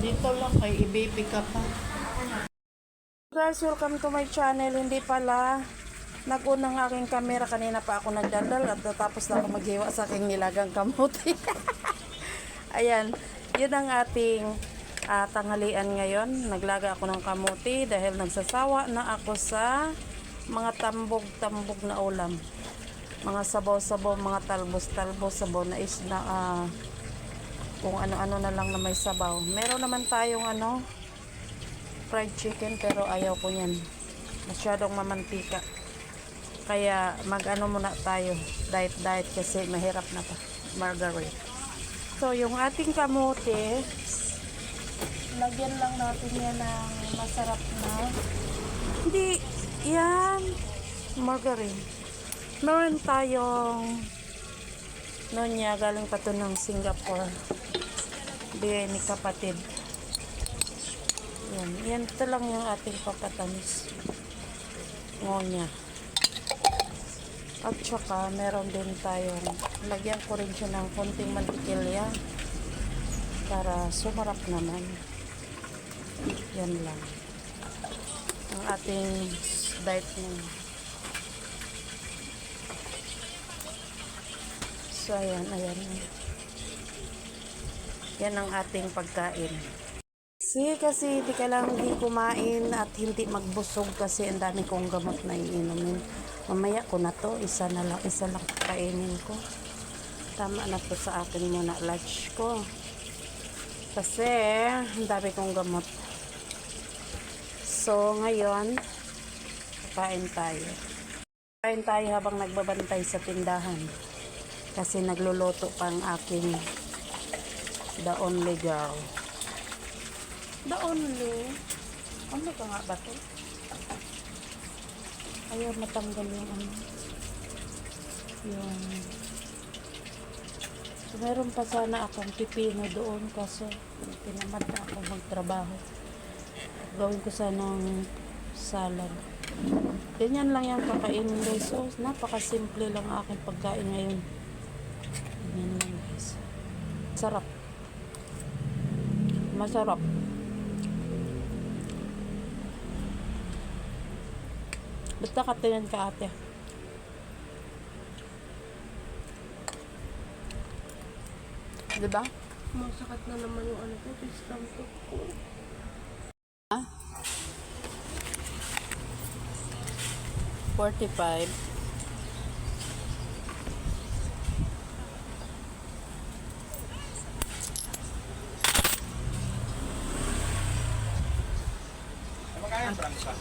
Dito lang kay i-baby ka pa. Guys, welcome to my channel. Hindi pala nag-unang aking camera. Kanina pa ako nagdandal at natapos na ako maghiwa sa aking nilagang kamuti. Ayan, yun ang ating tanghalian ngayon. Naglaga ako ng kamuti dahil nagsasawa na ako sa mga tambog-tambog na ulam. Mga sabaw-sabaw, mga talbos-talbos, sabaw na isda, kung ano-ano na lang na may sabaw. Meron naman tayong fried chicken pero ayaw ko yan. Masyadong mamantika. Kaya mag-ano muna tayo. Diet kasi mahirap na pa. Margarine. So, yung ating kamote, lagyan lang natin yan ng masarap na. Hindi, yan. Margarine. Meron tayong nonya, galing pa to ng Singapore. Bigay ni kapatid. Yan ito lang yung ating papatamis. Nonya. At saka meron din tayong, lagyan ko rin siya ng konting mantikilya para sumarap naman. Yan lang. Ang ating diet ngayon. So, ayan. Yan ang ating pagkain. Kasi hindi ka lang hindi kumain at hindi magbusog kasi ang dami kong gamot na iinumin. Mamaya ko na to, isa lang kainin ko. Tama na to sa akin muna lunch ko. Kasi ang dami kong gamot. So, ngayon, kain tayo. Kain tayo habang nagbabantay sa tindahan. Kasi nagluluto pa ang aking the only girl. The only? Only ka nga ba ito? Ayaw matanggal yung yung so, meron pa sana akong pipino doon kaso tinamad na ako magtrabaho. Gawin ko sanang salad. Ganyan lang yung kakainin guys. So, napakasimple lang aking pagkain ngayon. Ganyan lang guys. Sarap. Masarap. Basta katingin ka ate. Diba? Masakit na naman yung ano ko, discomfort ko. Ha? 45. Magkano Franca?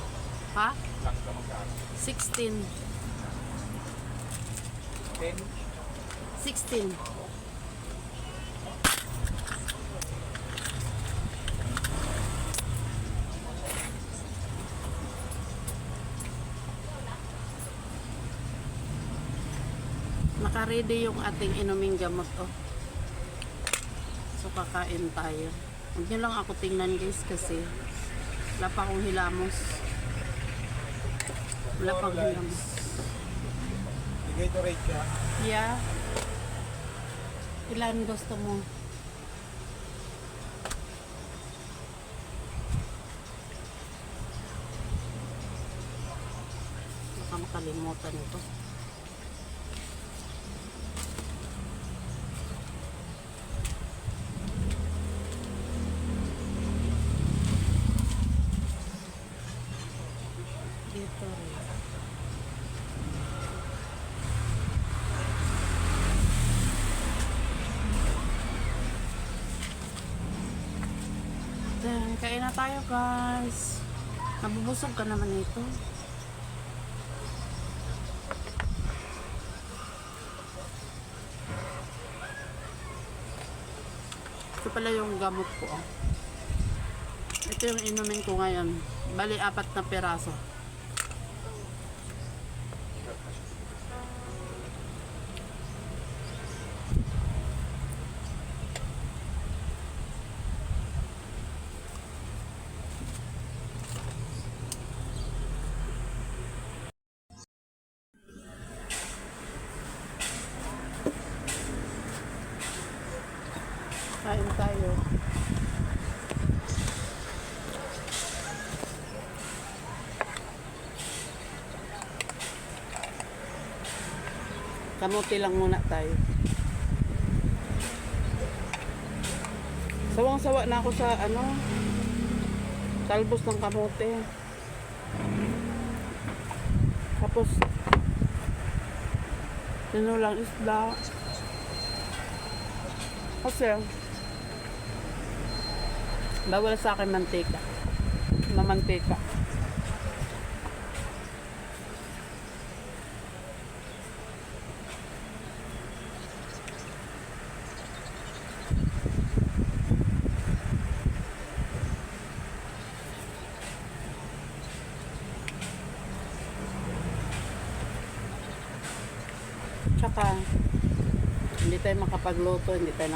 Ha? Franca magkano? 16. 10? 16. Naka-ready yung ating inuming gamot, oh. So, kakain tayo. Huwag nyo lang ako tingnan, guys, kasi wala pa akong hilamos. Wala pang hilamos. Bigay to rate ka? Yeah. Ilan gusto mo? Baka makalimutan ito. Dito rin. Then, kain na tayo guys. Nabubusog ka naman ito. Ito pala yung gamot ko. Oh. Ito yung inumin ko ngayon. Bali, 4 na piraso. Kain tayo. Kamuti lang muna tayo. Sawang-sawa na ako sa talbos ng kamote. Tapos tinulang isda. Kasi bawal sa akin mantika. Mamantika. Tsaka hindi tayo makapagluto, hindi tayo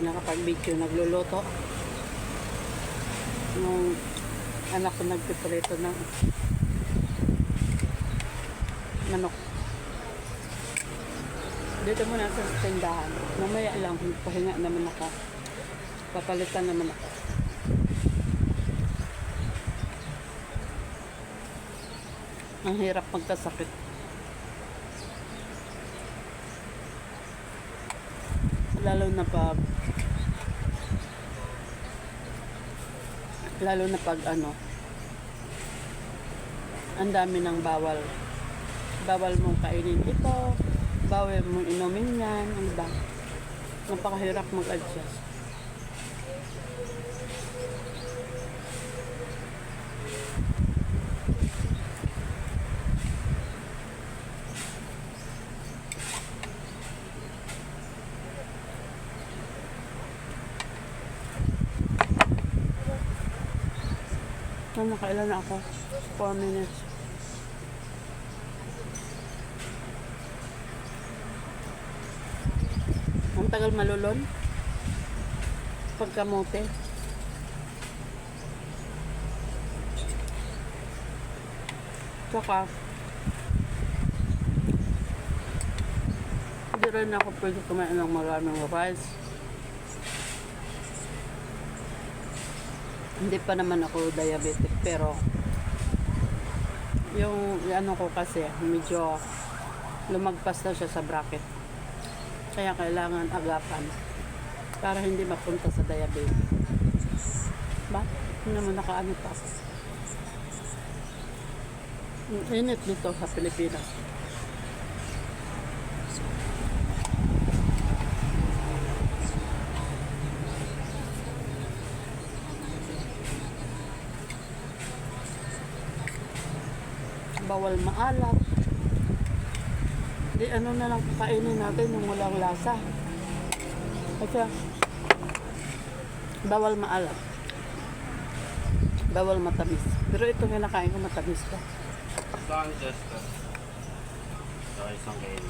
nakapag-video nagluluto. Nung anak ko nagpiprito ng manok. Dito muna sa tindahan. Mamaya lang, pahinga naman ako. Papalitan naman ako. Ang hirap magkasakit. Lalo na pag ang dami ng bawal mong kainin ito, bawal mong inumin yan, ano ba, napakahirap mag-adjust. Nakailan na ako? 4 minutes. Ang tagal malulon. Pagkamote. Tsaka hindi rin ako pwede kumain ng maraming rice. Hindi pa naman ako diabetic, pero yung ko kasi medyo lumagpas na siya sa bracket, kaya kailangan agapan para hindi mapunta sa diabetes. Ba? Hindi naman nakaano pa ako. Init dito sa Pilipinas. Bawal maalat. Di na lang kakainin natin yung walang lasa. Kasi bawal maalat. Bawal matamis. Pero ito kinakain ko matamis ko. Saan Jester? Sa isang kain.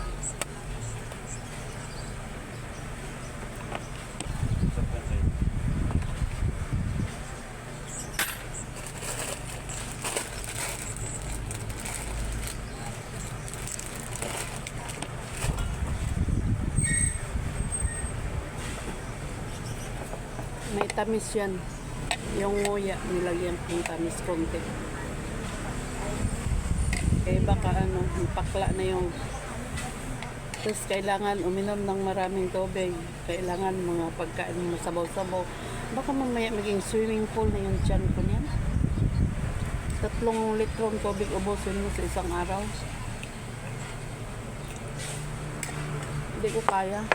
May tamis yan. Yung nguya, nilagyan ng tamis konti. Eh baka pakla na yung. Tapos kailangan uminom ng maraming tubig. Kailangan mga pagkain mo sabaw-sabaw. Baka mamaya maging swimming pool na yung tiyan ko niyan. 3 litrong tubig ubusin mo sa isang araw. Hindi ko kaya.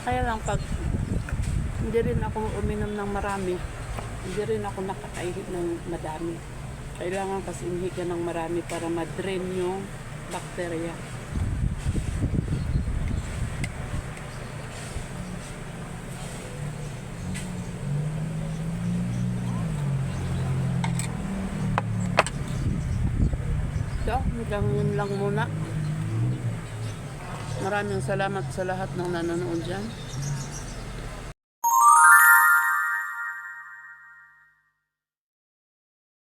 Kaya lang pag hindi rin ako uminom ng marami, hindi rin ako nakakaihip ng madami. Kailangan kasi ihi ka ng marami para ma-drain yung bakterya. So, hanggang yun lang muna. Maraming salamat sa lahat ng nanonood dyan.